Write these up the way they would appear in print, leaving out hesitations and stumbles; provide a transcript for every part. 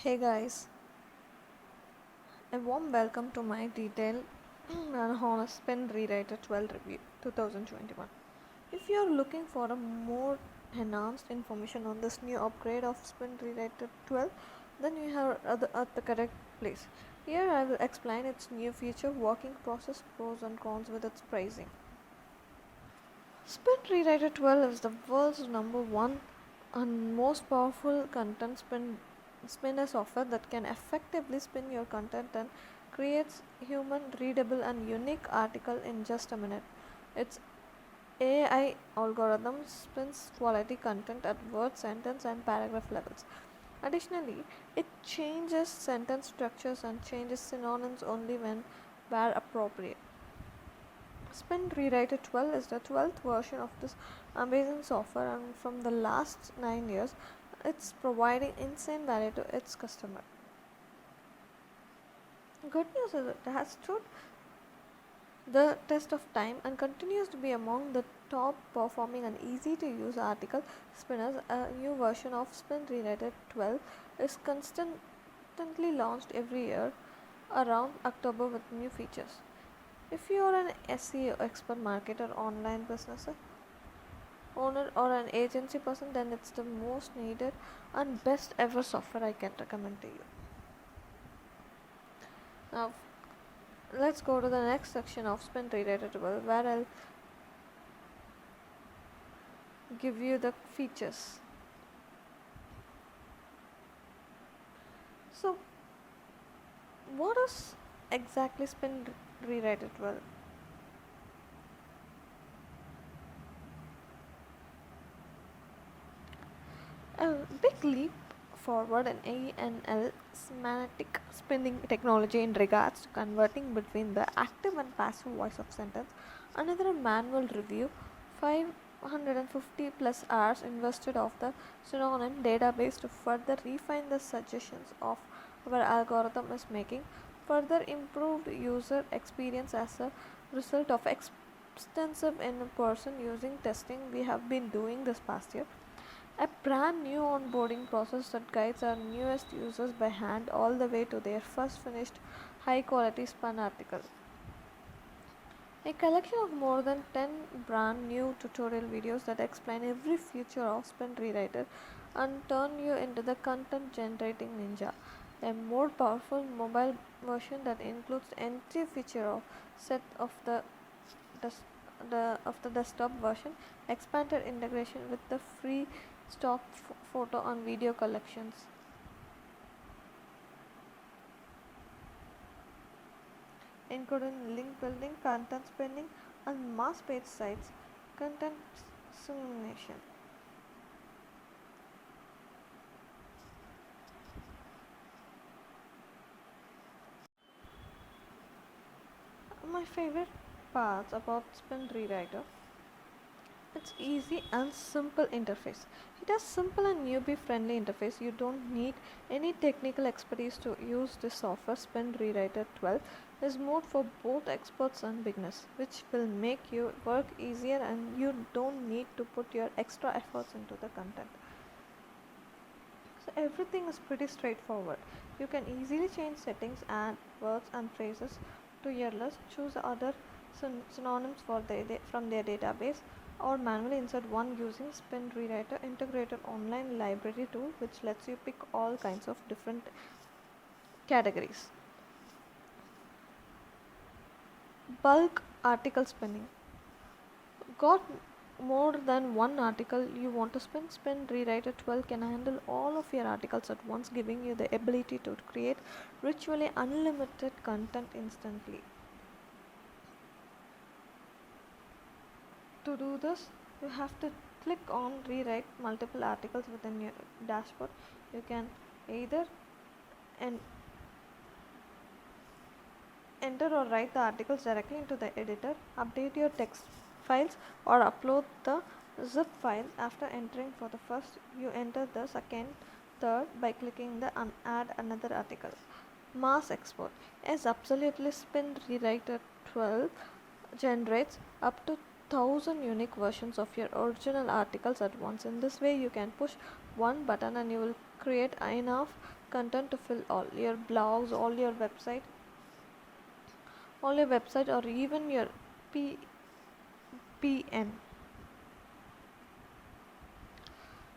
Hey guys, a warm welcome to my detailed and honest Spin Rewriter 12 review 2021. If you are looking for a more enhanced information on this new upgrade of Spin Rewriter 12, then you are at the correct place. Here I will explain its new feature, working process, pros and cons with its pricing. Spin Rewriter 12 is the world's number one and most powerful content spinner software that can effectively spin your content and creates human readable and unique article in just a minute. Its AI algorithm spins quality content at word, sentence, and paragraph levels. Additionally, it changes sentence structures and changes synonyms only when where appropriate. Spin Rewriter 12 is the 12th version of this amazing software, and from the last 9 years, it's providing insane value to its customer. Good news is it has stood the test of time and continues to be among the top performing and easy to use article spinners. A new version of Spin Rewriter 12 is constantly launched every year around October with new features. If you are an SEO expert, marketer, online business owner, or an agency person, then it's the most needed and best ever software I can recommend to you. Now, let's go to the next section of Spin Rewriter 12, where I'll give you the features. So, what is exactly Spin Rewriter 12? A big leap forward in ANL semantic spinning technology in regards to converting between the active and passive voice of sentence. Another manual review, 550 plus hours invested of the synonym database to further refine the suggestions of our algorithm is making further improved user experience as a result of extensive in-person using testing we have been doing this past year. A brand new onboarding process that guides our newest users by hand all the way to their first finished high quality spun article. A collection of more than 10 brand new tutorial videos that explain every feature of Spin Rewriter and turn you into the content generating ninja. A more powerful mobile version that includes entry feature of set of the desktop version, expanded integration with the free stock photo and video collections, including link building, content spinning, and mass page sites content simulation. My favorite parts about Spin Rewriter, it's easy and simple interface. It has simple and newbie friendly interface. You don't need any technical expertise to use this software. Spin Rewriter 12 is made for both experts and beginners, which will make your work easier and you don't need to put your extra efforts into the content. So everything is pretty straightforward. You can easily change settings, add words and phrases to your list, choose other synonyms from their database, or manually insert one using Spin Rewriter integrated online library tool, which lets you pick all kinds of different categories. Bulk article spinning. Got more than one article you want to spin? Spin Rewriter 12 can handle all of your articles at once, giving you the ability to create virtually unlimited content instantly. To do this, you have to click on rewrite multiple articles within your dashboard. You can either en- enter or write the articles directly into the editor, update your text files, or upload the zip file after entering for the first. You enter the second, third by clicking the add another article. Mass export is absolutely Spin Rewriter 12 generates up to 1000 unique versions of your original articles at once. In this way, you can push one button and you will create enough content to fill all your blogs, all your website, or even your PPN.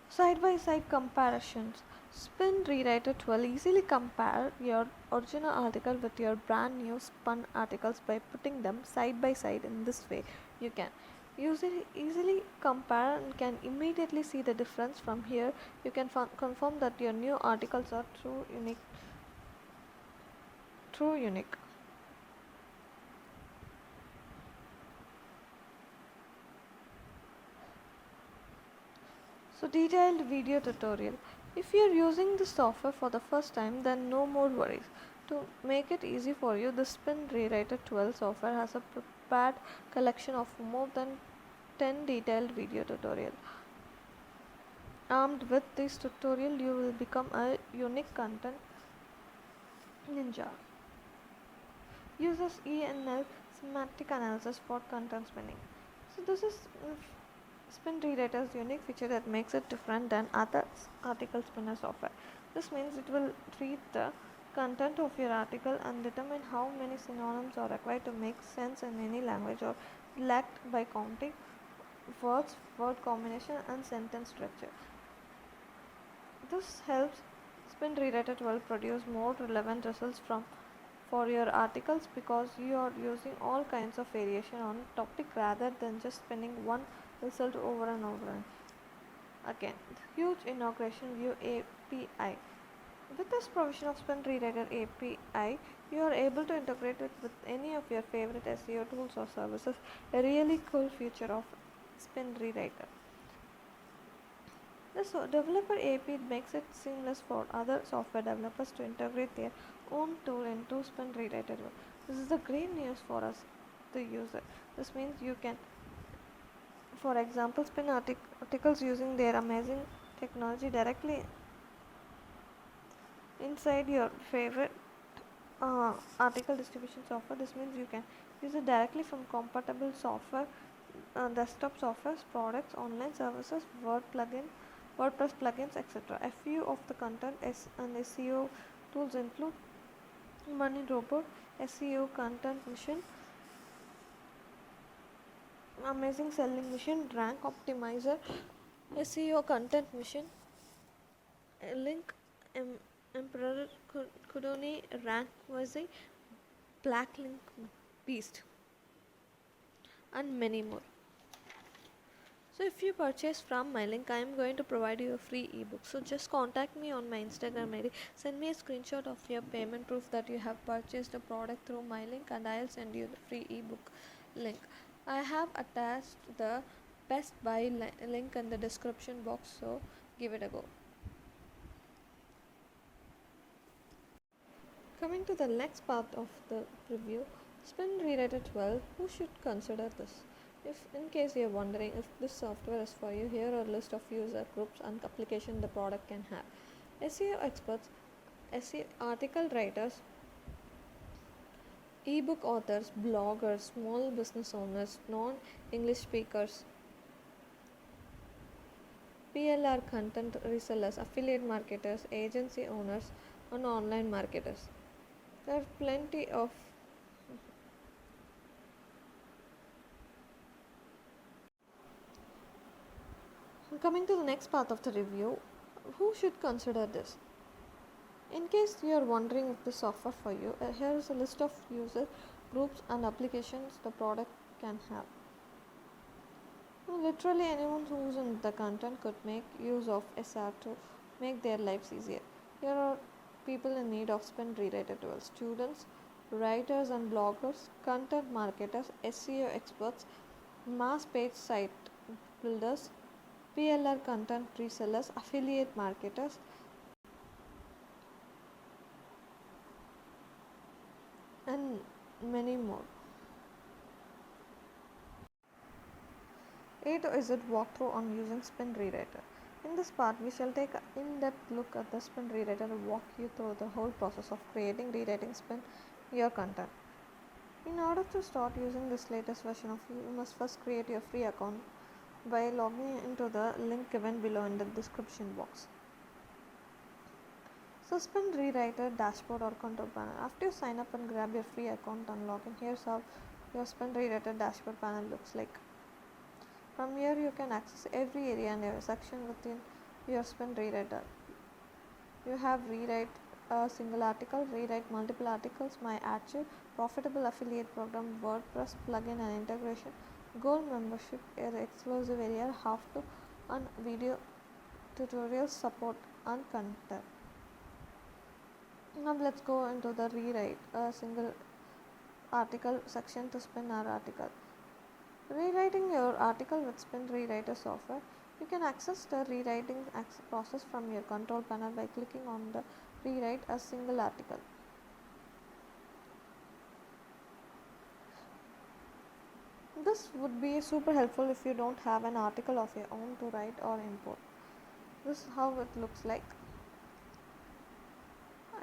Side by side comparisons. Spin Rewriter 12 easily compare your original article with your brand new spun articles by putting them side by side in this way. You can easily compare and can immediately see the difference. From here, you can confirm that your new articles are true unique. So detailed video tutorial. If you are using the software for the first time, then no more worries. To make it easy for you, the Spin Rewriter 12 software has a prepared collection of more than 10 detailed video tutorials. Armed with this tutorial, you will become a unique content ninja. Uses ENL semantic analysis for content spinning. So this is Spin Rewriter's unique feature that makes it different than other article spinner software. This means it will read the content of your article and determine how many synonyms are required to make sense in any language or select by counting words, word combination, and sentence structure. This helps Spin Rewriter 12 produce more relevant results for your articles because you are using all kinds of variation on a topic rather than just spinning one result over and over again. Huge integration view API. With this provision of Spin Rewriter API, you are able to integrate it with any of your favorite SEO tools or services. A really cool feature of Spin Rewriter. The developer API makes it seamless for other software developers to integrate their own tool into Spin Rewriter. This is the great news for us, the user. This means you can, for example, spin articles using their amazing technology directly inside your favorite article distribution software. This means you can use it directly from compatible software, desktop software, products, online services, WordPress plugins, etc. A few of the content and SEO tools include Money Robot, SEO Content Machine, Amazing Selling Machine, Rank Optimizer, SEO Content Machine, Link, Emperor Kudoni, Rankwise, Blacklink Beast, and many more. So if you purchase from my link, I am going to provide you a free ebook. So just contact me on my Instagram ID. Send me a screenshot of your payment proof that you have purchased a product through my link, and I'll send you the free ebook link. I have attached the Best Buy link in the description box, so give it a go. Coming to the next part of the review, Spin Rewriter 12. Who should consider this? If in case you're wondering if this software is for you, here are a list of user groups and applications the product can have. SEO experts, SEO article writers, ebook authors, bloggers, small business owners, non-English speakers, PLR content resellers, affiliate marketers, agency owners, and online marketers. There are plenty of Coming to the next part of the review, who should consider this? In case you are wondering if this software for you, here is a list of user groups and applications the product can have. Literally anyone who's in the content could make use of SR to make their lives easier. Here are people in need of Spin Rewriter tools: students, writers and bloggers, content marketers, SEO experts, mass page site builders, PLR content resellers, affiliate marketers, and many more. A to Z walkthrough on using Spin Rewriter. In this part, we shall take an in-depth look at the Spin Rewriter and walk you through the whole process of creating, rewriting, spin your content. In order to start using this latest version of you must first create your free account by logging into the link given below in the description box. Suspend Rewriter dashboard or control panel. After you sign up and grab your free account and login, here's how your Spend Rewriter dashboard panel looks like. From here you can access every area and every section within your Spend Rewriter. You have rewrite a single article, rewrite multiple articles, my archive, profitable affiliate program, WordPress plugin and integration, gold membership, your exclusive area, how to and video tutorials, support and content. Now let's go into the rewrite a single article section to spin our article. Rewriting your article with Spin Rewriter software. You can access the rewriting process from your control panel by clicking on the rewrite a single article. This would be super helpful if you don't have an article of your own to write or import. This is how it looks like.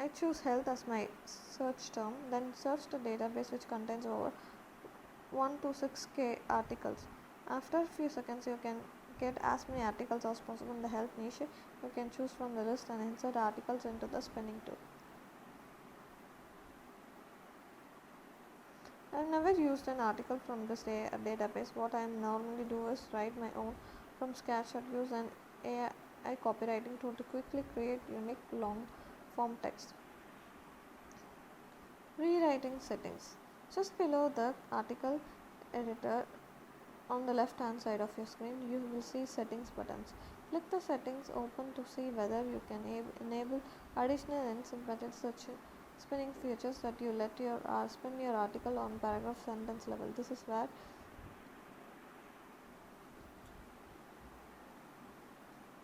I choose health as my search term, then search the database which contains over 126k articles. After a few seconds you can get as many articles as possible in the health niche. You can choose from the list and insert articles into the spinning tool. I have never used an article from this database. What I normally do is write my own from scratch or use an AI copywriting tool to quickly create unique long form text. Rewriting settings. Just below the article editor on the left hand side of your screen you will see settings buttons. Click the settings open to see whether you can enable additional ends embedded such spinning features that you let your spin your article on paragraph sentence level. This is where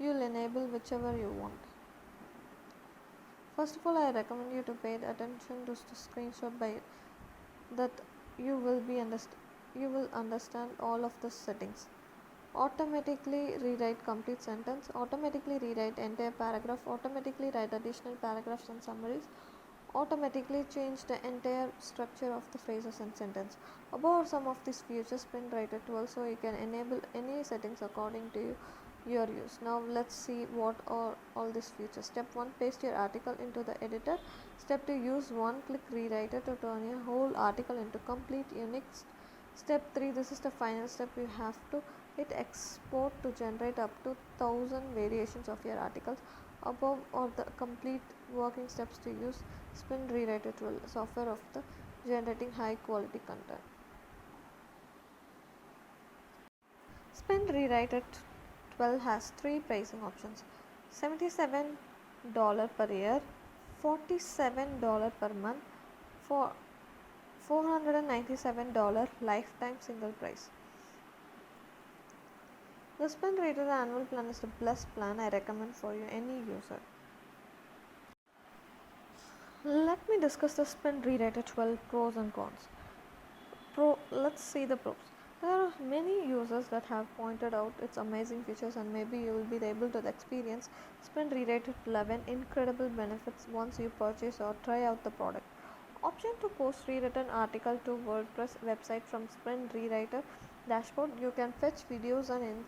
you'll enable whichever you want. First of all, I recommend you to pay attention to the screenshot by that you will understand all of the settings. Automatically rewrite complete sentence, automatically rewrite entire paragraph, automatically write additional paragraphs and summaries, automatically change the entire structure of the phrases and sentence. Above some of these features, Spin Writer 12, so you can enable any settings according to your use. Now let's see what are all these features. Step 1, paste your article into the editor. Step 2, use one click rewriter to turn your whole article into complete unique. Step 3, this is the final step. You have to hit export to generate up to 1000 variations of your articles. Above are the complete working steps to use Spin Rewriter tool software of the generating high quality content. Spin Rewriter 12 has 3 pricing options: $77 per year, $47 per month, for $497 lifetime single price. The Spin Rewriter annual plan is the best plan I recommend for you any user. Let me discuss the Spin Rewriter 12 pros and cons. Let's see the pros. There are many users that have pointed out its amazing features, and maybe you will be able to experience Spin Rewriter 11 incredible benefits once you purchase or try out the product. Option to post rewritten article to WordPress website from Spin Rewriter dashboard. You can fetch videos and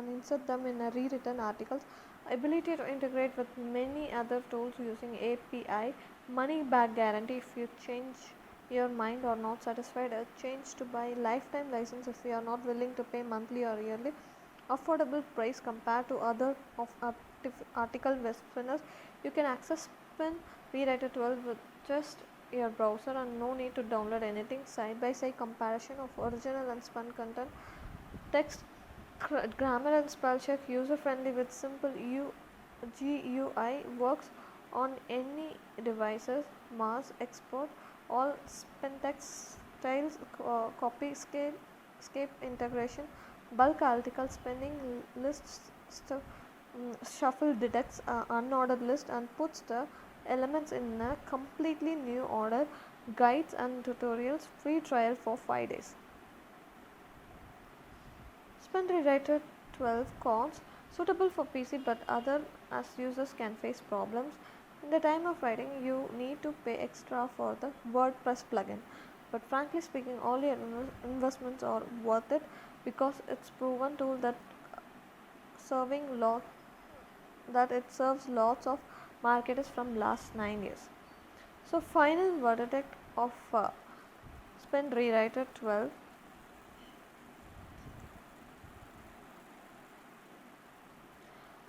insert them in a rewritten articles. Ability to integrate with many other tools using API. Money back guarantee if you change your mind or not satisfied. A change to buy lifetime license if you are not willing to pay monthly or yearly. Affordable price compared to other of article web spinners. You can access Spin Rewriter 12 with just your browser and no need to download anything. Side by side comparison of original and spun content. Text, grammar and spell check. User friendly with simple GUI. Works on any devices. Mass export. All Spintex styles. Copy scape integration. Bulk article spinning. Lists shuffle detects unordered list and puts the elements in a completely new order. Guides and tutorials. Free trial for 5 days. Spin Rewriter 12 cons. Suitable for PC but other as users can face problems. In the time of writing you need to pay extra for the WordPress plugin, but frankly speaking all your investments are worth it because it's proven tool that it serves lots of market is from last 9 years. So final verdict of Spin Rewriter 12.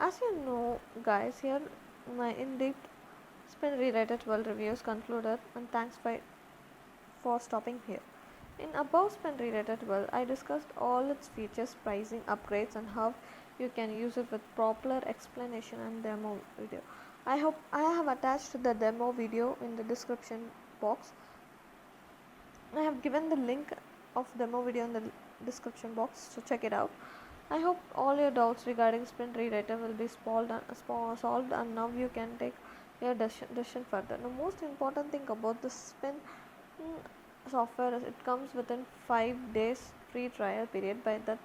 As you know guys, here my in-depth Spin Rewriter 12 reviews concluded, and thanks for stopping here. In above Spin Rewriter 12, I discussed all its features, pricing, upgrades, and how you can use it with proper explanation and demo video. I hope I have attached the demo video in the description box. I have given the link of demo video in the description box, so check it out. I hope all your doubts regarding Spin Rewriter will be solved, and now you can take your decision further. The most important thing about the Spin software is it comes within 5 days free trial period. By that,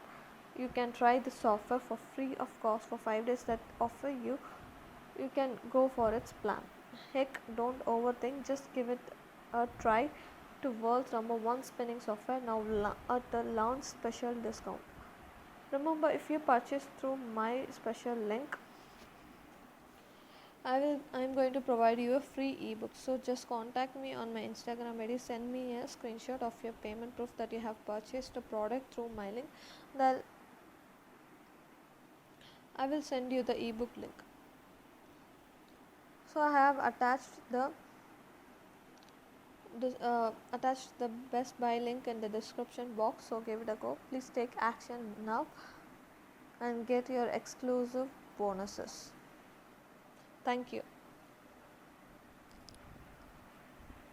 you can try the software for free of cost for 5 days. That offer you can go for its plan. Heck, don't overthink, just give it a try to world's #1 spinning software now at the launch special discount. Remember, if you purchase through my special link, I'm going to provide you a free ebook. So just contact me on my Instagram ID, send me a screenshot of your payment proof that you have purchased a product through my link. Then I will send you the ebook link. So I have attached the Best Buy link in the description box, so give it a go. Please take action now and get your exclusive bonuses. Thank you.